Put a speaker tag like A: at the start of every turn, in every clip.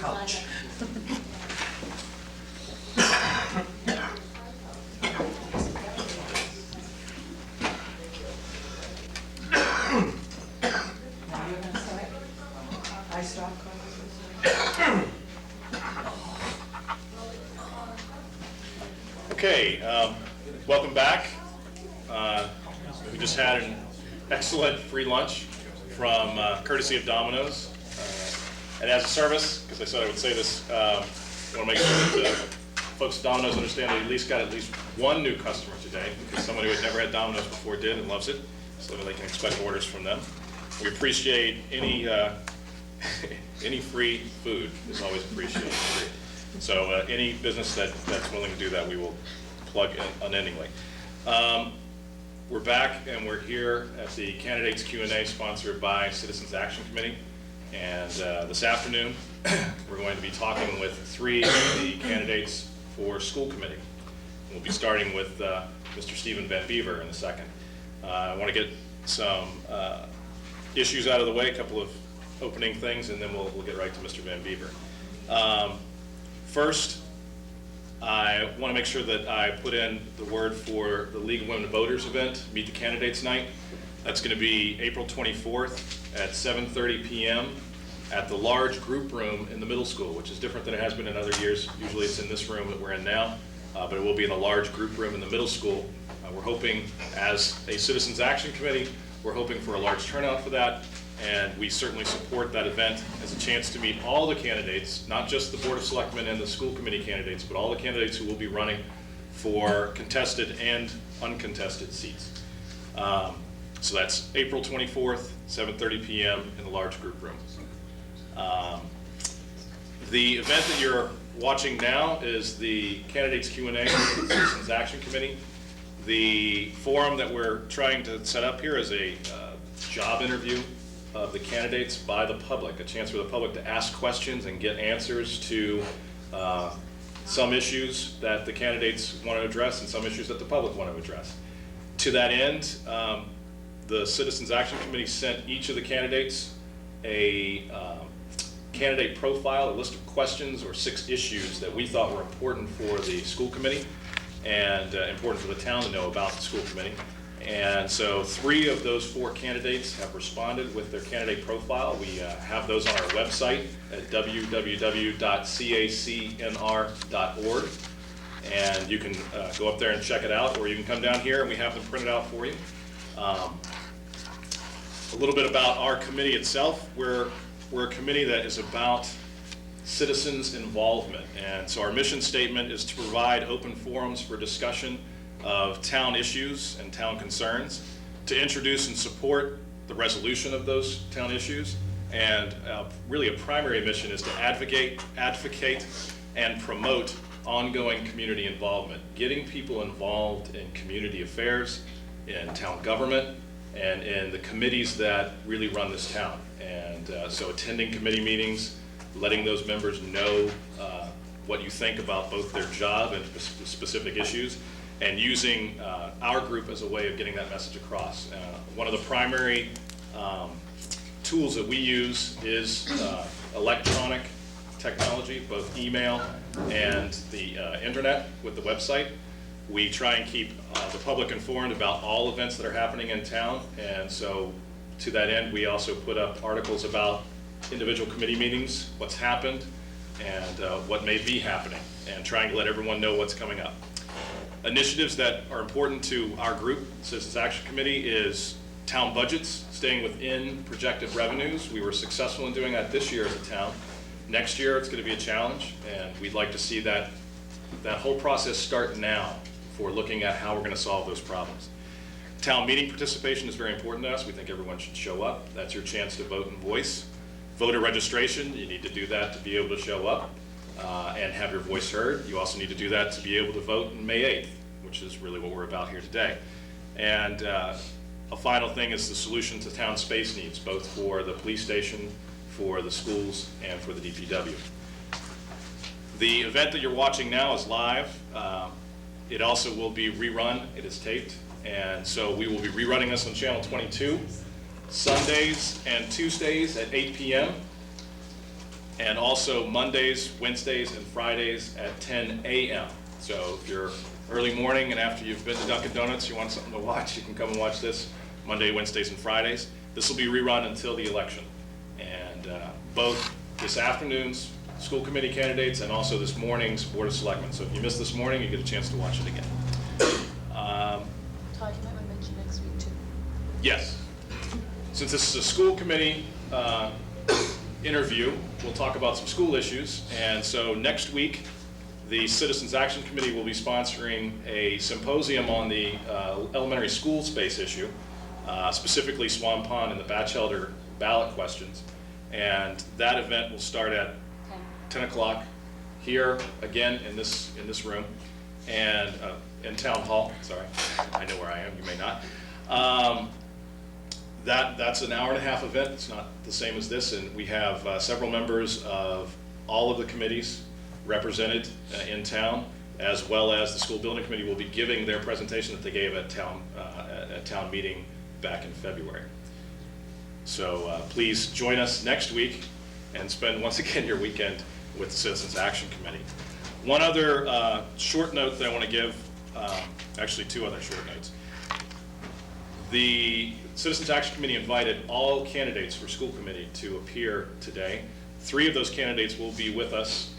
A: Ouch.
B: I stop.
C: Okay, welcome back. We just had an excellent free lunch from courtesy of Domino's. And as a service, because I said I would say this, I want to make sure that folks at Domino's understand they at least got one new customer today, because somebody who had never had Domino's before did and loves it, so that they can expect orders from them. We appreciate any free food is always appreciated. So any business that's willing to do that, we will plug unendingly. We're back and we're here at the Candidates Q&A sponsored by Citizens Action Committee. And this afternoon, we're going to be talking with 3 of the candidates for school committee. We'll be starting with Mr. Stephen Vanbeaver in a second. I want to get some issues out of the way, a couple of opening things, and then we'll get right to Mr. Vanbeaver. First, I want to make sure that I put in the word for the League of Women Voters event, Meet the Candidates Night. That's going to be April 24th at 7:30 p.m. at the large group room in the middle school, which is different than it has been in other years. Usually it's in this room that we're in now, but it will be in a large group room in the middle school. We're hoping, as a Citizens Action Committee, we're hoping for a large turnout for that, and we certainly support that event as a chance to meet all the candidates, not just the Board of Selectmen and the school committee candidates, but all the candidates who will be running for contested and uncontested seats. So that's April 24th, 7:30 p.m. in the large group room. The event that you're watching now is the Candidates Q&A for the Citizens Action Committee. The forum that we're trying to set up here is a job interview of the candidates by the public, a chance for the public to ask questions and get answers to some issues that the candidates want to address and some issues that the public want to address. To that end, the Citizens Action Committee sent each of the candidates a candidate profile, a list of questions or 6 issues that we thought were important for the school committee and important for the town to know about the school committee. And so 3 of those 4 candidates have responded with their candidate profile. We have those on our website at www.cacnr.org. And you can go up there and check it out, or you can come down here and we have them printed out for you. A little bit about our committee itself. We're a committee that is about citizens' involvement. And so our mission statement is to provide open forums for discussion of town issues and town concerns, to introduce and support the resolution of those town issues, and really a primary mission is to advocate and promote ongoing community involvement, getting people involved in community affairs, in town government, and in the committees that really run this town. And so attending committee meetings, letting those members know what you think about both their job and specific issues, and using our group as a way of getting that message across. One of the primary tools that we use is electronic technology, both email and the internet with the website. We try and keep the public informed about all events that are happening in town, and so to that end, we also put up articles about individual committee meetings, what's happened, and what may be happening, and trying to let everyone know what's coming up. Initiatives that are important to our group, Citizens Action Committee, is town budgets, staying within projected revenues. We were successful in doing that this year as a town. Next year, it's going to be a challenge, and we'd like to see that whole process start now for looking at how we're going to solve those problems. Town meeting participation is very important to us. We think everyone should show up. That's your chance to vote and voice. Voter registration, you need to do that to be able to show up and have your voice heard. You also need to do that to be able to vote on May 8th, which is really what we're about here today. And a final thing is the solution to town space needs, both for the police station, for the schools, and for the DPW. The event that you're watching now is live. It also will be rerun. It is taped. And so we will be rerunning this on Channel 22, Sundays and Tuesdays at 8 p.m. and also Mondays, Wednesdays, and Fridays at 10 a.m. So if you're early morning and after you've been to Dunkin' Donuts, you want something to watch, you can come and watch this Monday, Wednesdays, and Fridays. This will be rerun until the election. And both this afternoon's school committee candidates and also this morning's Board of Selectmen. So if you missed this morning, you get a chance to watch it again.
A: Todd, you might want to mention next week too.
C: Yes. Since this is a school committee interview, we'll talk about some school issues. And so next week, the Citizens Action Committee will be sponsoring a symposium on the elementary school space issue, specifically Swan Pond and the Batchelder ballot questions. And that event will start at 10 o'clock here, again, in this room, and in Town Hall. Sorry, I know where I am, you may not. That's an hour-and-a-half event. It's not the same as this, and we have several members of all of the committees represented in town, as well as the school building committee will be giving their presentation that they gave at town meeting back in February. So please join us next week and spend once again your weekend with the Citizens Action Committee. One other short note that I want to give, actually two other short notes. The Citizens Action Committee invited all candidates for school committee to appear today. 3 of those candidates will be with us.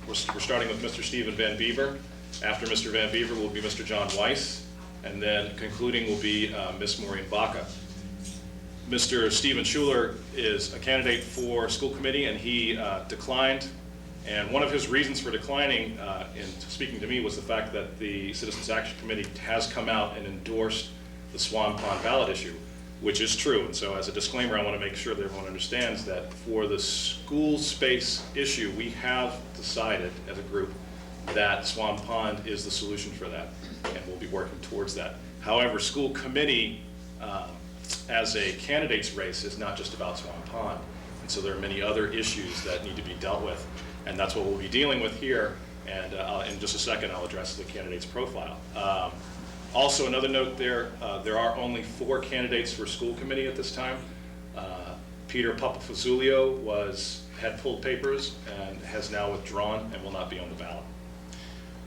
C: We're starting with Mr. Stephen Vanbeaver. After Mr. Vanbeaver will be Mr. John Wiese, and then concluding will be Ms. Maureen Vacca. Mr. Stephen Schuler is a candidate for school committee, and he declined. And one of his reasons for declining, in speaking to me, was the fact that the Citizens Action Committee has come out and endorsed the Swan Pond ballot issue, which is true. And so as a disclaimer, I want to make sure that everyone understands that for the school space issue, we have decided as a group that Swan Pond is the solution for that, and we'll be working towards that. However, school committee as a candidates race is not just about Swan Pond. And so there are many other issues that need to be dealt with, and that's what we'll be dealing with here. And in just a second, I'll address the candidate's profile. Also, another note there are only 4 candidates for school committee at this time. Peter Papafazulio had pulled papers and has now withdrawn and will not be on the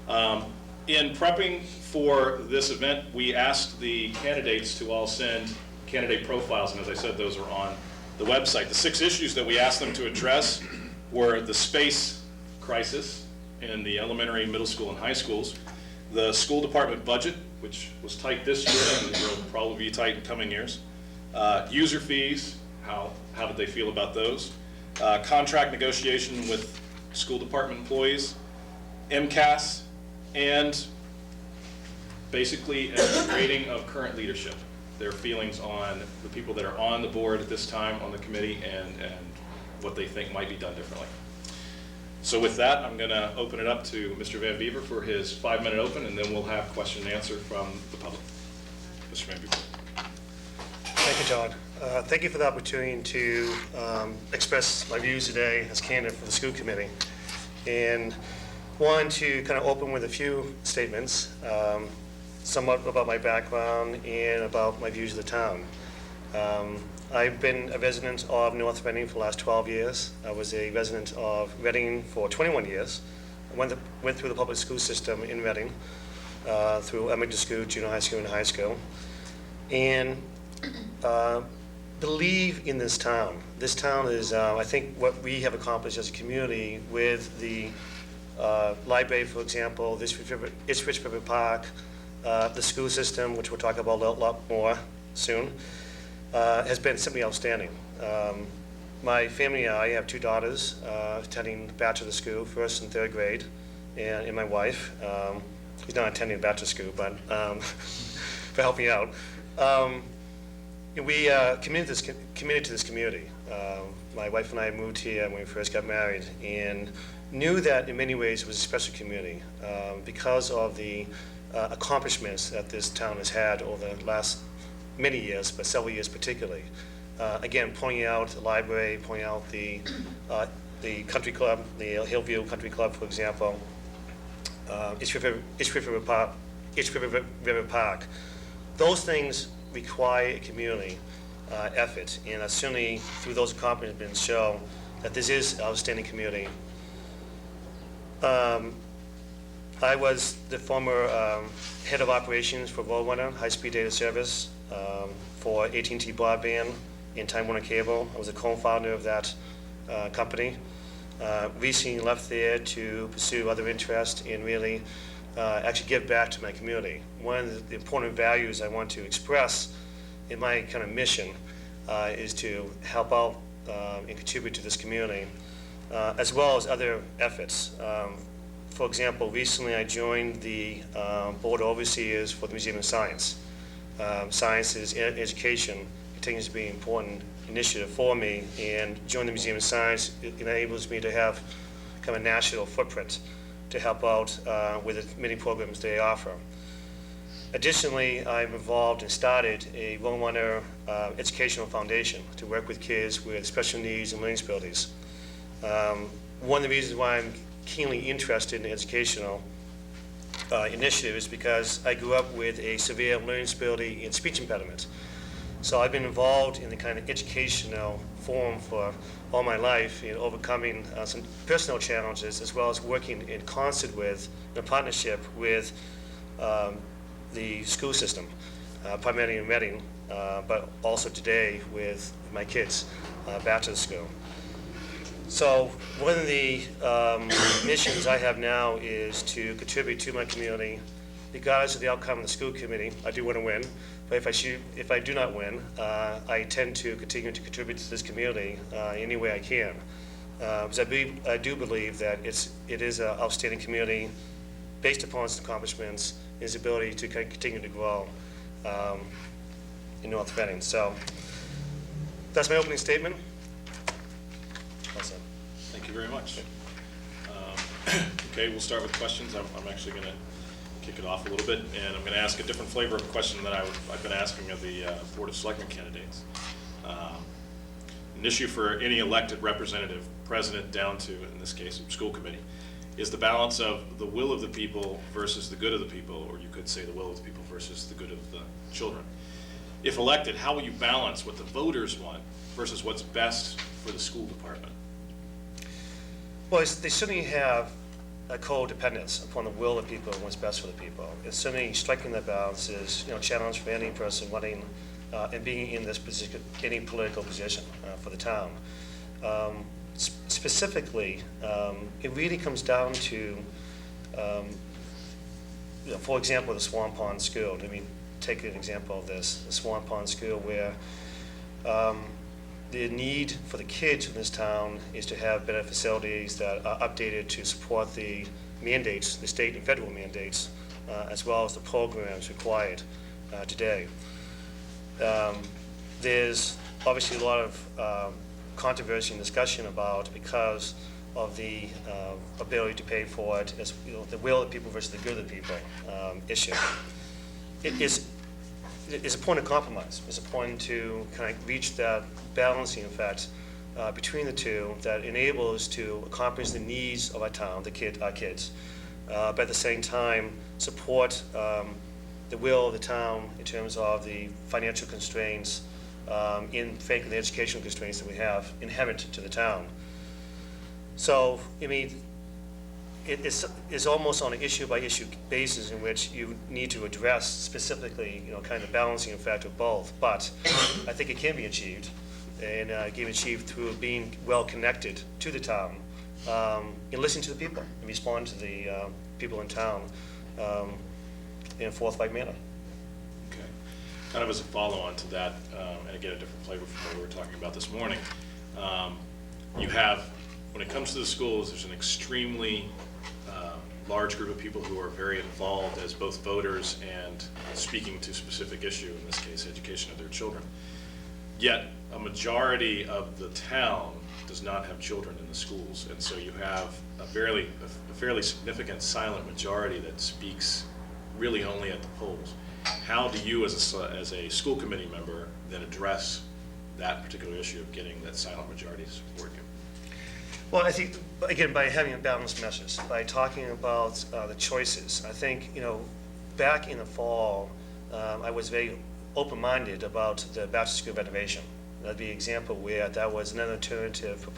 C: ballot. In prepping for this event, we asked the candidates to all send candidate profiles, and as I said, those are on the website. The 6 issues that we asked them to address were the space crisis in the elementary, middle school, and high schools, the school department budget, which was tight this year and will probably be tight in coming years, user fees, how did they feel about those, contract negotiation with school department employees, MCAS, and basically a rating of current leadership, their feelings on the people that are on the board at this time on the committee and what they think might be done differently. So with that, I'm going to open it up to Mr. Vanbeaver for his 5-minute open, and then we'll have question and answer from the public. Mr. Vanbeaver.
B: Thank you, Todd. Thank you for the opportunity to express my views today as candidate for the school committee. And wanted to kind of open with a few statements, somewhat about my background and about my views of the town. I've been a resident of North Reading for the last 12 years. I was a resident of Reading for 21 years. I went through the public school system in Reading, through elementary school, junior high school, and high school. And believe in this town. This town is, I think, what we have accomplished as a community with the library, for example, this Rich River Park, the school system, which we'll talk about a lot more soon, has been simply outstanding. My family and I have 2 daughters attending bachelor school, 1st and 3rd grade, and my wife, who's not attending bachelor school, but for helping out. We committed to this community. My wife and I moved here when we first got married and knew that in many ways it was a special community because of the accomplishments that this town has had over the last many years, but several years particularly. Again, pointing out the library, pointing out the country club, the Hillview Country Club, for example, East River Park. Those things require a community effort. And certainly through those accomplishments show that this is an outstanding community. I was the former head of operations for Roadrunner, high-speed data service, for AT&T Broadband and Time Warner Cable. I was a co-founder of that company. Recently left there to pursue other interests and really actually give back to my community. One of the important values I want to express in my kind of mission is to help out and contribute to this community, as well as other efforts. For example, recently I joined the board of overseers for the Museum of Science. Science is education continues to be an important initiative for me, and joining the Museum of Science enables me to have kind of a national footprint to help out with the many programs they offer. Additionally, I'm involved and started a Roadrunner educational foundation to work with kids with special needs and learning disabilities. One of the reasons why I'm keenly interested in educational initiative is because I grew up with a severe learning disability and speech impediment. So I've been involved in the kind of educational forum for all my life in overcoming some personal challenges, as well as working in concert with, in a partnership with the school system, primarily in Reading, but also today with my kids back to the school. So one of the missions I have now is to contribute to my community, regardless of the outcome of the school committee. I do want to win, but if I do not win, I intend to continue to contribute to this community any way I can. Because I do believe that it is an outstanding community based upon its accomplishments, its ability to continue to grow in North Reading. So that's my opening statement. Awesome.
C: Thank you very much. Okay, we'll start with questions. I'm actually going to kick it off a little bit, and I'm going to ask a different flavor of question than I've been asking of the Board of Selectmen candidates. An issue for any elected representative, president down to, in this case, school committee, is the balance of the will of the people versus the good of the people, or you could say the will of the people versus the good of the children. If elected, how will you balance what the voters want versus what's best for the school department?
B: Well, they certainly have a co-dependence upon the will of the people and what's best for the people. And certainly striking that balance is, a challenge for any person running and being in this position, any political position for the town. Specifically, it really comes down to, for example, the Swan Pond School. Let me take an example of this. The Swan Pond School, where the need for the kids in this town is to have better facilities that are updated to support the mandates, the state and federal mandates, as well as the programs required today. There's obviously a lot of controversy and discussion about, because of the ability to pay for it, as the will of the people versus the good of the people issue. It's a point of compromise. It's a point to kind of reach that balancing effect between the two that enables to accomplish the needs of our town, our kids, but at the same time support the will of the town in terms of the financial constraints, frankly, the educational constraints that we have inherent to the town. So, it's almost on an issue-by-issue basis in which you need to address specifically, kind of balancing effect of both. But I think it can be achieved, and it can be achieved through being well connected to the town, and listening to the people, and respond to the people in town in a forthright manner.
C: Okay. Kind of as a follow-on to that, and again, a different flavor from what we were talking about this morning, you have, when it comes to the schools, there's an extremely large group of people who are very involved as both voters and speaking to a specific issue, in this case, education of their children. Yet, a majority of the town does not have children in the schools, and so you have a fairly significant silent majority that speaks really only at the polls. How do you, as a school committee member, then address that particular issue of getting that silent majority to support you?
B: Well, I think, again, by having a balanced message, by talking about the choices. I think, back in the fall, I was very open-minded about the back-to-school renovation. That'd be an example where that was an alternative proposal